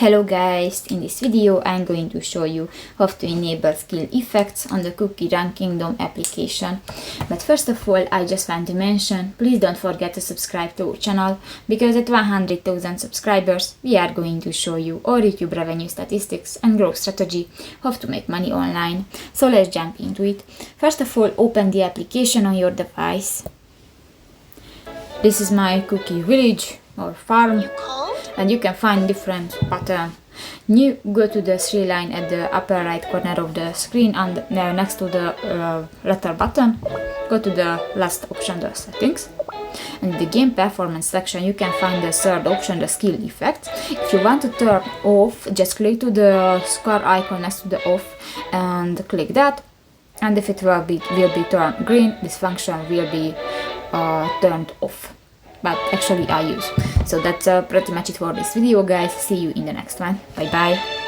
Hello guys, in this video I'm going to show you how to enable skill effects on the Cookie Run Kingdom application. But first of all, I just want to mention, please don't forget to subscribe to our channel, because at 100,000 subscribers we are going to show you our YouTube revenue statistics and growth strategy, how to make money online. So let's jump into it. First of all, open the application on your device. This is my cookie village or farm, and you can find different pattern. You go to the three line at the upper right corner of the screen, and next to the letter button, go to the last option, the settings. And in the game performance section you can find the third option, the skill effects. If you want to turn off, just click to the square icon next to the off and click that, and if it will be turned green, this function will be turned off, but actually I use. So that's pretty much it for this video, guys. See you in the next one. Bye bye.